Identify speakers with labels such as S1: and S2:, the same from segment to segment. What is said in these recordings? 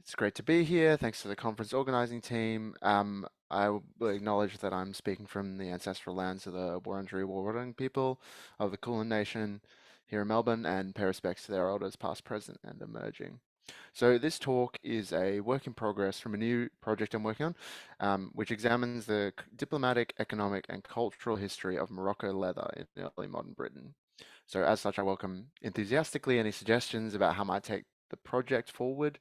S1: It's great to be here. Thanks to the conference organizing team. I will acknowledge that I'm speaking from the ancestral lands of the Wurundjeri Wurrung people of the Kulin Nation here in Melbourne, and pay respects to their elders, past, present, and emerging. So this talk is a work in progress from a new project I'm working on, which examines the diplomatic, economic, and cultural history of Morocco leather in early modern Britain. So as such, I welcome enthusiastically any suggestions about how I might take the project forward.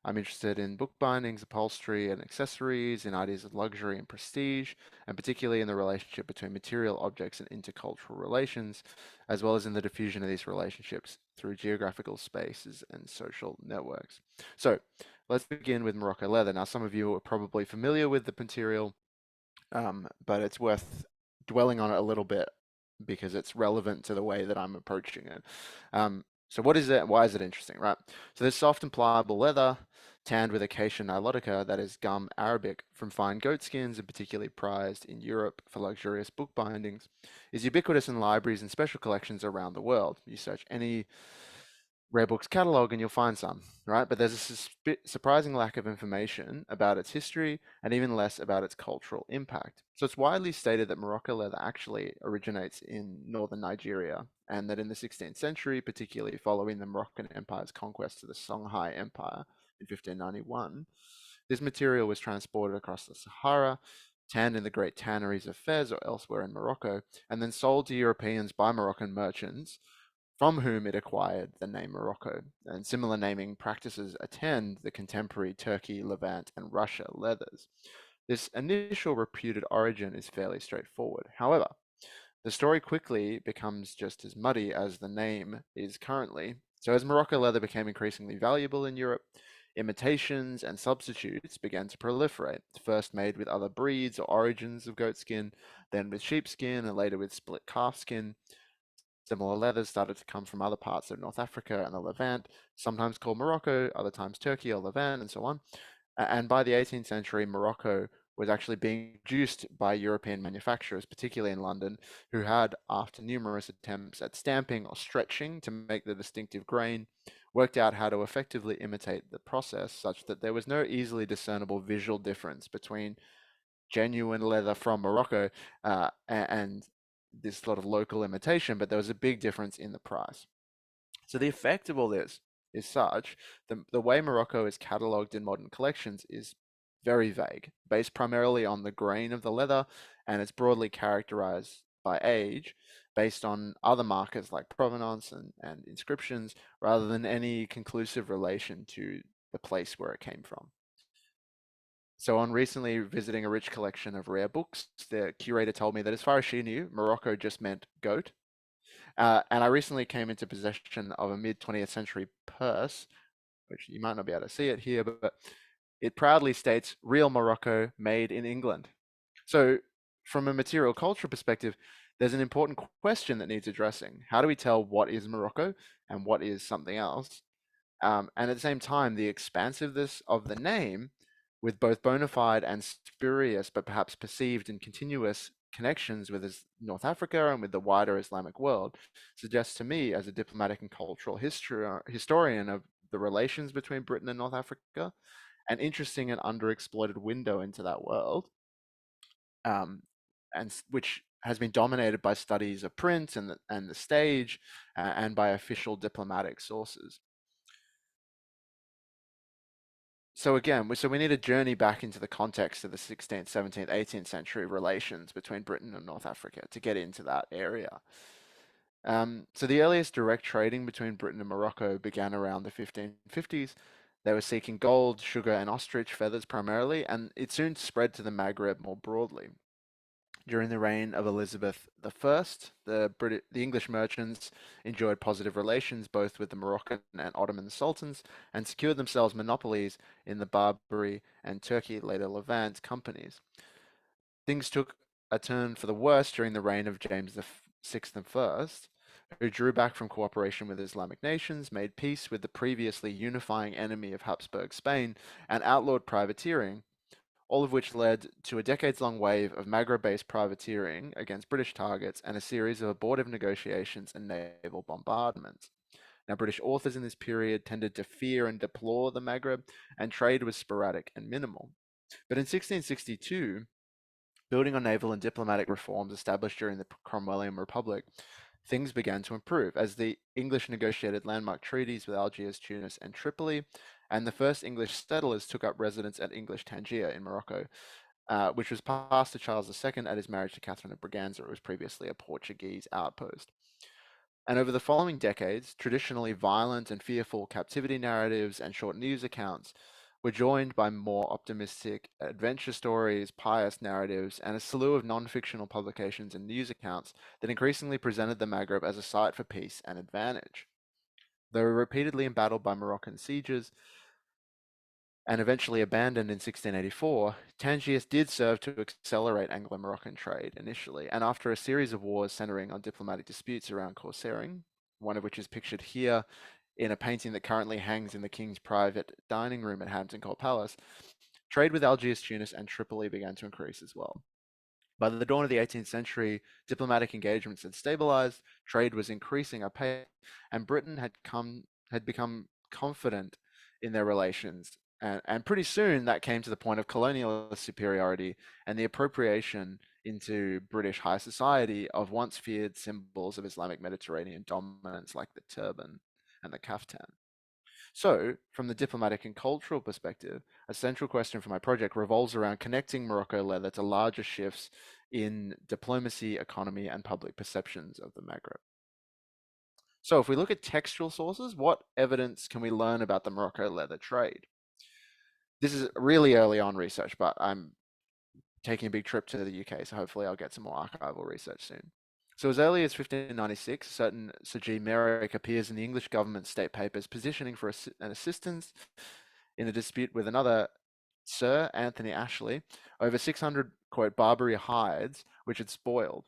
S1: I'm interested in bookbindings, upholstery, and accessories, in ideas of luxury and prestige, and particularly in the relationship between material objects and intercultural relations, as well as in the diffusion of these relationships through geographical spaces and social networks. So let's begin with Morocco leather. Now, some of you are probably familiar with the material, but it's worth dwelling on it a little bit because it's relevant to the way that I'm approaching it. So what is it? Why is it interesting, right? So this soft and pliable leather, tanned with acacia nilotica, that is gum arabic from fine goat skins and particularly prized in Europe for luxurious book bindings, is ubiquitous in libraries and special collections around the world. You search any Rare Books catalog and you'll find some, right? But there's a surprising lack of information about its history and even less about its cultural impact. So it's widely stated that Morocco leather actually originates in northern Nigeria, and that in the 16th century, particularly following the Moroccan Empire's conquest of the Songhai Empire in 1591, this material was transported across the Sahara, tanned in the great tanneries of Fez or elsewhere in Morocco, and then sold to Europeans by Moroccan merchants from whom it acquired the name Morocco, and similar naming practices attend the contemporary Turkey, Levant, and Russia leathers. This initial reputed origin is fairly straightforward. However, the story quickly becomes just as muddy as the name is currently. So as Morocco leather became increasingly valuable in Europe, imitations and substitutes began to proliferate, first made with other breeds or origins of goatskin, then with sheepskin, and later with split calfskin. Similar leathers started to come from other parts of North Africa and the Levant, sometimes called Morocco, other times Turkey or Levant, and so on. And by the 18th century, Morocco was actually being produced by European manufacturers, particularly in London, who had, after numerous attempts at stamping or stretching to make the distinctive grain, worked out how to effectively imitate the process such that there was no easily discernible visual difference between genuine leather from Morocco and this sort of local imitation, but there was a big difference in the price. So the effect of all this is such the way Morocco is catalogued in modern collections is very vague, based primarily on the grain of the leather, and it's broadly characterized by age, based on other markers like provenance and inscriptions, rather than any conclusive relation to the place where it came from. So on recently visiting a rich collection of rare books, the curator told me that as far as she knew, Morocco just meant goat. And I recently came into possession of a mid 20th century purse, which you might not be able to see it here, but it proudly states real Morocco made in England. So from a material culture perspective, there's an important question that needs addressing. How do we tell what is Morocco and what is something else? And at the same time, the expansiveness of the name, with both bona fide and spurious, but perhaps perceived and continuous connections with North Africa and with the wider Islamic world, suggests to me, as a diplomatic and cultural historian of the relations between Britain and North Africa, an interesting and underexploited window into that world, and which has been dominated by studies of print and the stage, and by official diplomatic sources. So again, we need a journey back into the context of the 16th, 17th, 18th century relations between Britain and North Africa to get into that area. So the earliest direct trading between Britain and Morocco began around the 1550s. They were seeking gold, sugar, and ostrich feathers primarily, and it soon spread to the Maghreb more broadly. During the reign of Elizabeth I, the English merchants enjoyed positive relations both with the Moroccan and Ottoman sultans and secured themselves monopolies in the Barbary and Turkey, later Levant companies. Things took a turn for the worse during the reign of James VI and First, who drew back from cooperation with Islamic nations, made peace with the previously unifying enemy of Habsburg Spain, and outlawed privateering, all of which led to a decades-long wave of Maghreb-based privateering against British targets and a series of abortive negotiations and naval bombardments. Now, British authors in this period tended to fear and deplore the Maghreb, and trade was sporadic and minimal. But in 1662, building on naval and diplomatic reforms established during the Cromwellian Republic, things began to improve as the English negotiated landmark treaties with Algiers, Tunis, and Tripoli, and the first English settlers took up residence at English Tangier in Morocco, which was passed to Charles II at his marriage to Catherine of Braganza. It was previously a Portuguese outpost. And over the following decades, traditionally violent and fearful captivity narratives and short news accounts were joined by more optimistic adventure stories, pious narratives, and a slew of non-fictional publications and news accounts that increasingly presented the Maghreb as a site for peace and advantage. Though repeatedly embattled by Moroccan sieges and eventually abandoned in 1684, Tangier did serve to accelerate Anglo-Moroccan trade initially, and after a series of wars centering on diplomatic disputes around corsairing, one of which is pictured here in a painting that currently hangs in the king's private dining room at Hampton Court Palace, trade with Algiers, Tunis, and Tripoli began to increase as well. By the dawn of the 18th century, diplomatic engagements had stabilized, trade was increasing apace, and Britain had become confident in their relations. And pretty soon that came to the point of colonialist superiority and the appropriation into British high society of once feared symbols of Islamic Mediterranean dominance like the turban and the kaftan. So, from the diplomatic and cultural perspective, a central question for my project revolves around connecting Morocco leather to larger shifts in diplomacy, economy, and public perceptions of the Maghreb. So, if we look at textual sources, what evidence can we learn about the Morocco leather trade? This is really early on research, but I'm taking a big trip to the UK, so hopefully I'll get some more archival research soon. So as early as 1596, certain Sir G. Merrick appears in the English government state papers positioning for an assistance in a dispute with another Sir Anthony Ashley over 600, quote, Barbary hides, which had spoiled.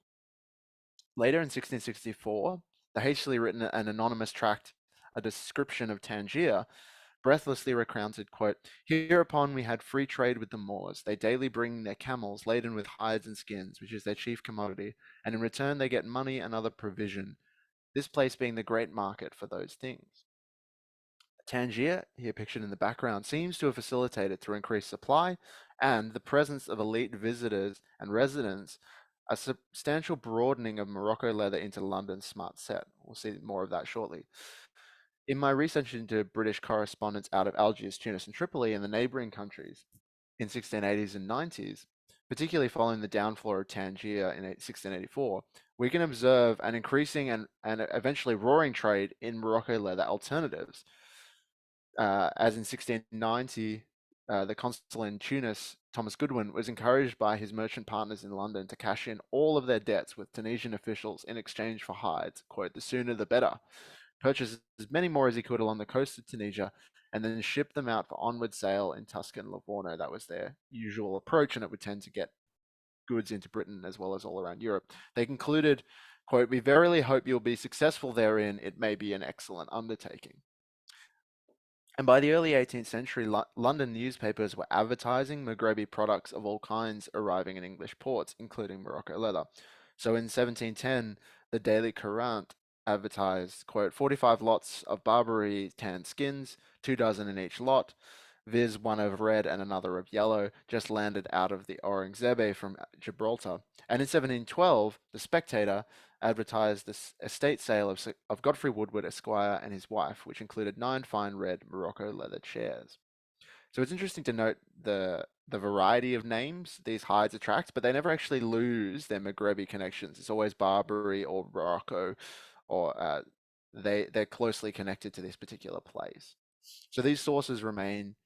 S1: Later in 1664, the hastily written and anonymous tract, A Description of Tangier, breathlessly recounted, quote, Hereupon we had free trade with the Moors. They daily bring their camels laden with hides and skins, which is their chief commodity, and in return they get money and other provision, this place being the great market for those things. Tangier, here pictured in the background, seems to have facilitated through increased supply and the presence of elite visitors and residents a substantial broadening of Morocco leather into London's smart set. We'll see more of that shortly. In my research into British correspondence out of Algiers, Tunis, and Tripoli and the neighboring countries in 1680s and 90s, particularly following the downfall of Tangier in 1684, we can observe an increasing and eventually roaring trade in Morocco leather alternatives. As in 1690, the consul in Tunis, Thomas Goodwin, was encouraged by his merchant partners in London to cash in all of their debts with Tunisian officials in exchange for hides. Quote, the sooner the better. Purchase as many more as he could along the coast of Tunisia, and then ship them out for onward sale in Tuscan and Livorno. That was their usual approach, and it would tend to get goods into Britain as well as all around Europe. They concluded, quote, we verily hope you'll be successful therein. It may be an excellent undertaking. And by the early 18th century, London newspapers were advertising Maghrebi products of all kinds arriving in English ports, including Morocco leather. So in 1710, the Daily Courant advertised, quote, 45 lots of Barbary tanned skins, 2 dozen in each lot, viz. One of red and another of yellow, just landed out of the Aurangzebe from Gibraltar. And in 1712, the Spectator advertised the estate sale of Godfrey Woodward, Esquire, and his wife, which included 9 fine red Morocco leather chairs. So it's interesting to note the variety of names these hides attract, but they never actually lose their Maghrebi connections. It's always Barbary or Morocco, or they're closely connected to this particular place. So these sources remain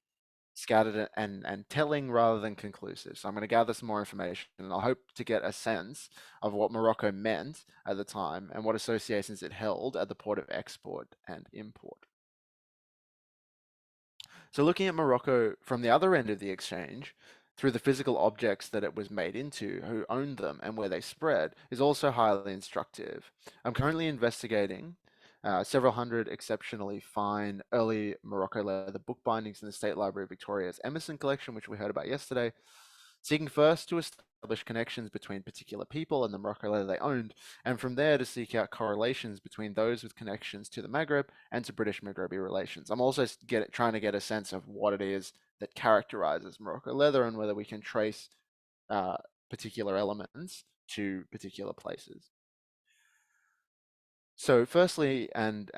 S1: scattered and telling rather than conclusive. So I'm going to gather some more information, and I hope to get a sense of what Morocco meant at the time and what associations it held at the port of export and import. So looking at Morocco from the other end of the exchange, through the physical objects that it was made into, who owned them, and where they spread, is also highly instructive. I'm currently investigating several hundred exceptionally fine early Morocco leather book bindings in the State Library of Victoria's Emerson collection, which we heard about yesterday. seeking first to establish connections between particular people and the Morocco leather they owned, and from there to seek out correlations between those with connections to the Maghreb and to British Maghrebi relations. I'm also trying to get a sense of what it is that characterizes Morocco leather and whether we can trace uh, particular elements to particular places. So, firstly, and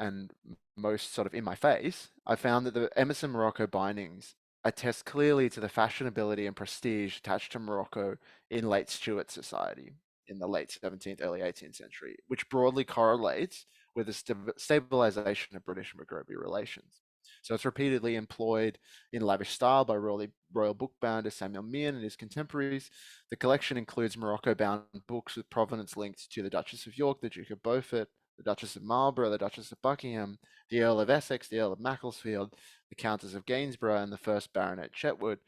S1: most sort of in my face, I found that the Emerson Morocco bindings attest clearly to the fashionability and prestige attached to Morocco in late Stuart society in the late 17th, early 18th century, which broadly correlates with the stabilization of British Maghrebi relations. So it's repeatedly employed in lavish style by royal bookbinder Samuel Meehan and his contemporaries. The collection includes Morocco-bound books with provenance linked to the Duchess of York, the Duke of Beaufort, the Duchess of Marlborough, the Duchess of Buckingham, the Earl of Essex, the Earl of Macclesfield, the Countess of Gainsborough, and the first Baronet Chetwood,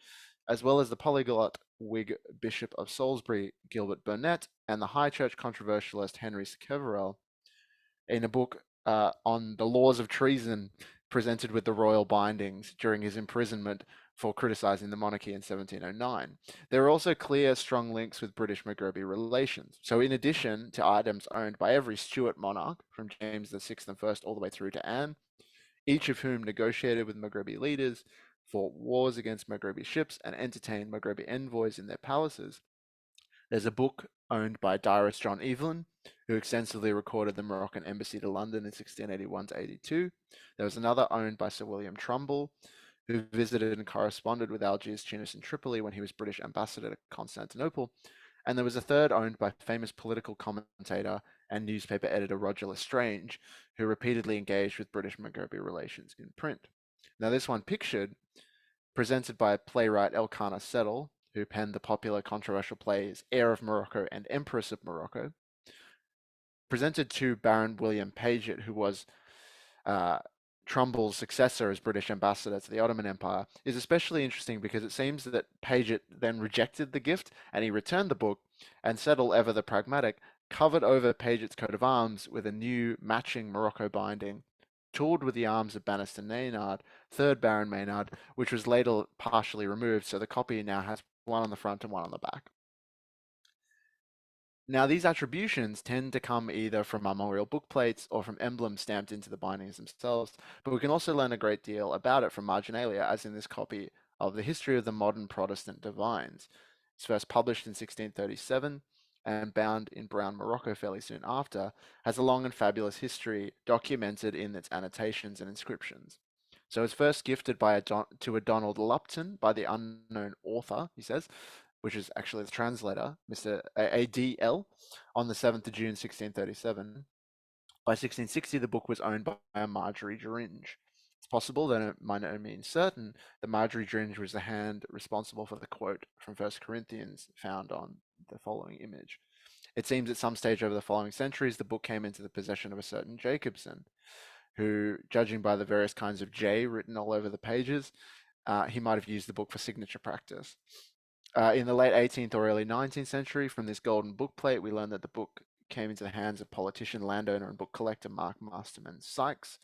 S1: as well as the polyglot Whig Bishop of Salisbury, Gilbert Burnet, and the High Church controversialist Henry Sacheverell, in a book on the laws of treason presented with the royal bindings during his imprisonment for criticizing the monarchy in 1709. There are also clear, strong links with British Maghrebi relations. So, in addition to items owned by every Stuart monarch, from James VI and I all the way through to Anne, each of whom negotiated with Maghrebi leaders, fought wars against Maghrebi ships, and entertained Maghrebi envoys in their palaces, there's a book owned by diarist John Evelyn, who extensively recorded the Moroccan embassy to London in 1681 to 82. There was another owned by Sir William Trumbull, who visited and corresponded with Algiers, Tunis, and Tripoli when he was British ambassador to Constantinople. And there was a third owned by famous political commentator and newspaper editor Roger Lestrange, who repeatedly engaged with British Maghrebi relations in print. Now, this one pictured, presented by playwright Elkanah Settle, who penned the popular controversial plays Heir of Morocco and Empress of Morocco, presented to Baron William Paget, who was uh, Trumbull's successor as British ambassador to the Ottoman Empire, is especially interesting because it seems that Paget then rejected the gift and he returned the book, and Settle, ever the pragmatic, covered over Paget's coat of arms with a new matching Morocco binding, tooled with the arms of Bannister Maynard, 3rd Baron Maynard, which was later partially removed, so the copy now has one on the front and one on the back. Now, these attributions tend to come either from armorial bookplates or from emblems stamped into the bindings themselves, but we can also learn a great deal about it from marginalia, as in this copy of The History of the Modern Protestant Divines. It's first published in 1637 and bound in brown Morocco fairly soon after, has a long and fabulous history documented in its annotations and inscriptions. So it's first gifted to a Donald Lupton by the unknown author, he says, which is actually the translator, Mr. ADL, on the 7th of June 1637. By 1660, the book was owned by Marjorie Dringe. It's possible, though it might not mean certain, that Marjorie Dringe was the hand responsible for the quote from 1 Corinthians found on the following image. It seems at some stage over the following centuries, the book came into the possession of a certain Jacobson, who, judging by the various kinds of J written all over the pages, he might have used the book for signature practice. In the late 18th or early 19th century, from this golden bookplate, we learn that the book came into the hands of politician, landowner, and book collector Mark Masterman Sykes,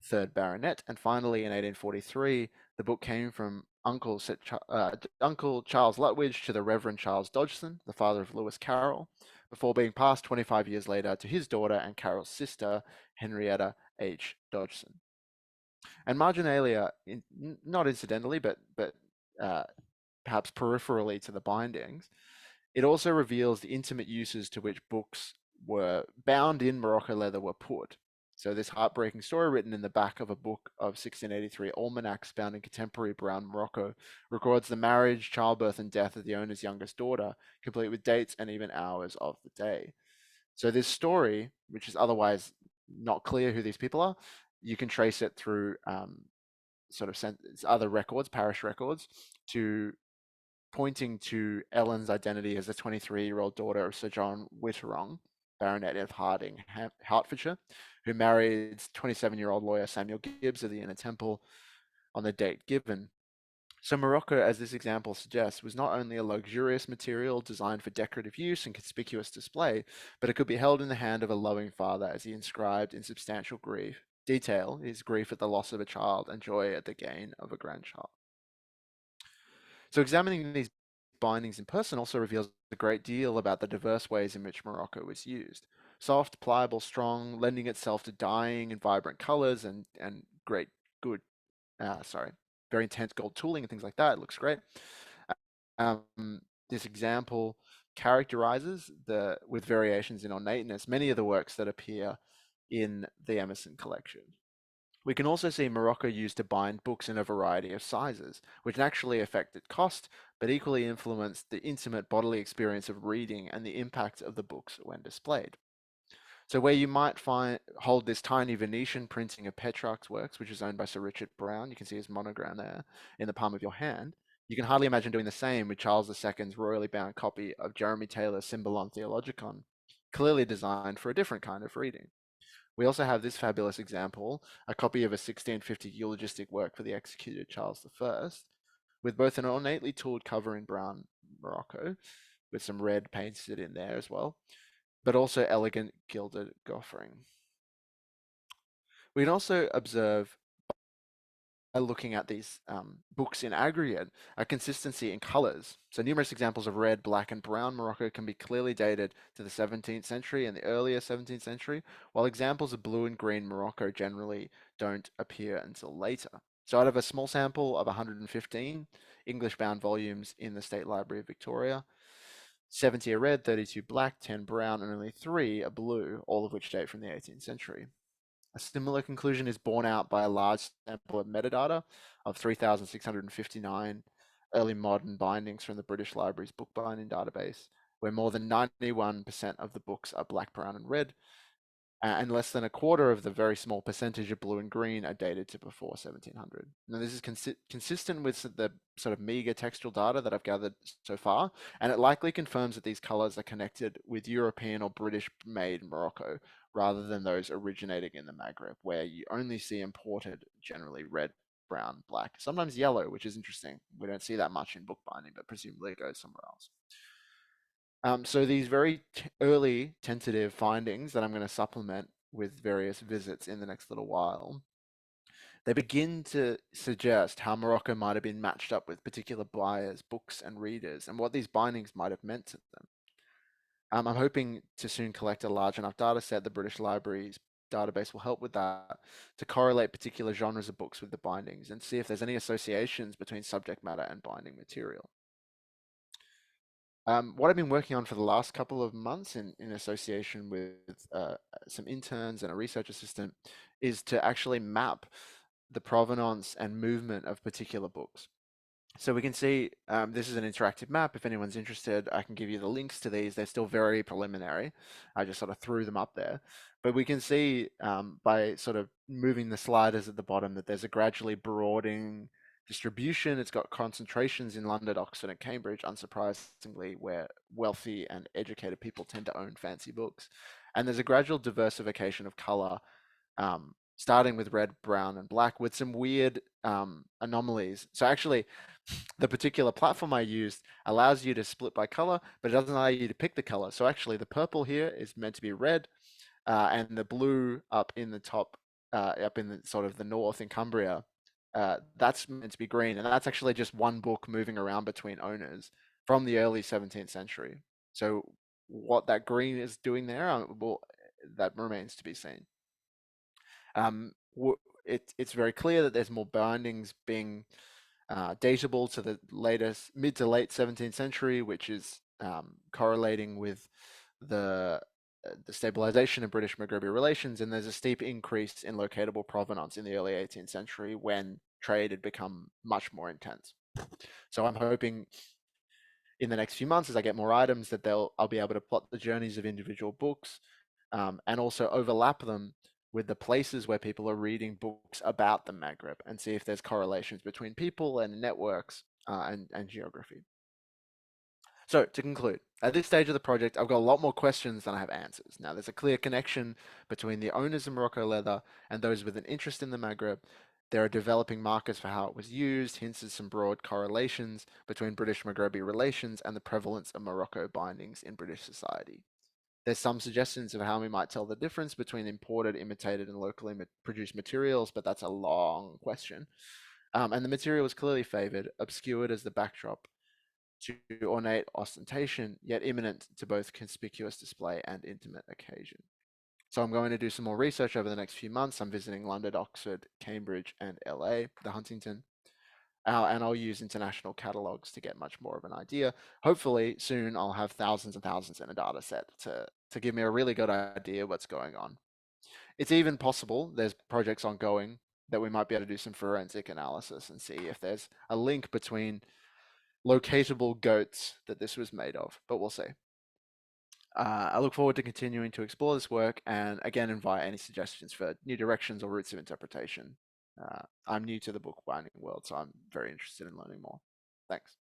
S1: 3rd Baronet. And finally, in 1843, the book came from Uncle Charles Lutwidge to the Reverend Charles Dodgson, the father of Lewis Carroll, before being passed 25 years later to his daughter and Carroll's sister, Henrietta H. Dodgson. And marginalia, not incidentally, but perhaps peripherally to the bindings, it also reveals the intimate uses to which books were bound in Morocco leather were put. So this heartbreaking story, written in the back of a book of 1683 almanacs bound in contemporary brown Morocco, records the marriage, childbirth, and death of the owner's youngest daughter, complete with dates and even hours of the day. So this story, which is otherwise not clear who these people are, you can trace it through sort of other records, parish records, to pointing to Ellen's identity as the 23-year-old daughter of Sir John Witterong, Baronet of Harding, Hertfordshire, who married 27-year-old lawyer Samuel Gibbs of the Inner Temple on the date given. So Morocco, as this example suggests, was not only a luxurious material designed for decorative use and conspicuous display, but it could be held in the hand of a loving father as he inscribed in substantial detail his grief at the loss of a child and joy at the gain of a grandchild. So examining these bindings in person also reveals a great deal about the diverse ways in which Morocco was used. Soft, pliable, strong, lending itself to dyeing in vibrant colors and great, good, sorry, very intense gold tooling and things like that. It looks great. This example characterizes with variations in ornateness, many of the works that appear in the Emerson collection. We can also see Morocco used to bind books in a variety of sizes, which naturally affected cost, but equally influenced the intimate bodily experience of reading and the impact of the books when displayed. So where you might hold this tiny Venetian printing of Petrarch's works, which is owned by Sir Richard Brown, you can see his monogram there in the palm of your hand. You can hardly imagine doing the same with Charles II's royally bound copy of Jeremy Taylor's Cymbalon Theologicon, clearly designed for a different kind of reading. We also have this fabulous example, a copy of a 1650 eulogistic work for the executed Charles I, with both an ornately tooled cover in brown Morocco, with some red painted in there as well, but also elegant gilded goffering. We can also observe, by looking at these books in aggregate, a consistency in colors. So numerous examples of red, black, and brown Morocco can be clearly dated to the 17th century and the earlier 17th century, while examples of blue and green Morocco generally don't appear until later. So out of a small sample of 115 English-bound volumes in the State Library of Victoria, 70 are red, 32 black, 10 brown, and only 3 are blue, all of which date from the 18th century. A similar conclusion is borne out by a large sample of metadata of 3,659 early modern bindings from the British Library's bookbinding database, where more than 91% of the books are black, brown, and red, and less than a quarter of the very small percentage of blue and green are dated to before 1700. Now, this is consistent with the sort of meager textual data that I've gathered so far, and it likely confirms that these colors are connected with European or British-made Morocco, rather than those originating in the Maghreb, where you only see imported, generally red, brown, black, sometimes yellow, which is interesting. We don't see that much in bookbinding, but presumably it goes somewhere else. So these very early tentative findings that I'm going to supplement with various visits in the next little while, they begin to suggest how Morocco might have been matched up with particular buyers, books, and readers, and what these bindings might have meant to them. I'm hoping to soon collect a large enough data set. The British Library's database will help with that, to correlate particular genres of books with the bindings and see if there's any associations between subject matter and binding material. What I've been working on for the last couple of months in association with some interns and a research assistant is to actually map the provenance and movement of particular books. So we can see this is an interactive map. If anyone's interested, I can give you the links to these. They're still very preliminary. I just sort of threw them up there. But we can see by sort of moving the sliders at the bottom that there's a gradually broadening distribution. It's got concentrations in London, Oxford, and Cambridge, unsurprisingly, where wealthy and educated people tend to own fancy books. And there's a gradual diversification of color, starting with red, brown, and black, with some weird anomalies. So actually, the particular platform I used allows you to split by color, but it doesn't allow you to pick the color. So actually, the purple here is meant to be red, and the blue up in the top, up in the sort of the north in Cumbria, that's meant to be green, and that's actually just one book moving around between owners from the early 17th century. So what that green is doing there, well, that remains to be seen. It's very clear that there's more bindings being datable to the latest mid to late 17th century, which is correlating with the stabilization of British Maghrebi relations, and there's a steep increase in locatable provenance in the early 18th century when trade had become much more intense. So I'm hoping in the next few months, as I get more items, that I'll be able to plot the journeys of individual books, and also overlap them with the places where people are reading books about the Maghreb, and see if there's correlations between people and networks and geography. So to conclude, at this stage of the project, I've got a lot more questions than I have answers. Now, there's a clear connection between the owners of Morocco leather and those with an interest in the Maghreb. There are developing markers for how it was used, hints at some broad correlations between British Maghrebi relations and the prevalence of Morocco bindings in British society. There's some suggestions of how we might tell the difference between imported, imitated, and locally produced materials, but that's a long question. And the material was clearly favored, obscured as the backdrop to ornate ostentation, yet imminent to both conspicuous display and intimate occasion. So I'm going to do some more research over the next few months. I'm visiting London, Oxford, Cambridge, and LA, the Huntington. And I'll use international catalogs to get much more of an idea. Hopefully, soon I'll have thousands and thousands in a data set to give me a really good idea what's going on. It's even possible there's projects ongoing that we might be able to do some forensic analysis and see if there's a link between locatable goats that this was made of, but we'll see. I look forward to continuing to explore this work and again invite any suggestions for new directions or routes of interpretation. I'm new to the bookbinding world, so I'm very interested in learning more. Thanks.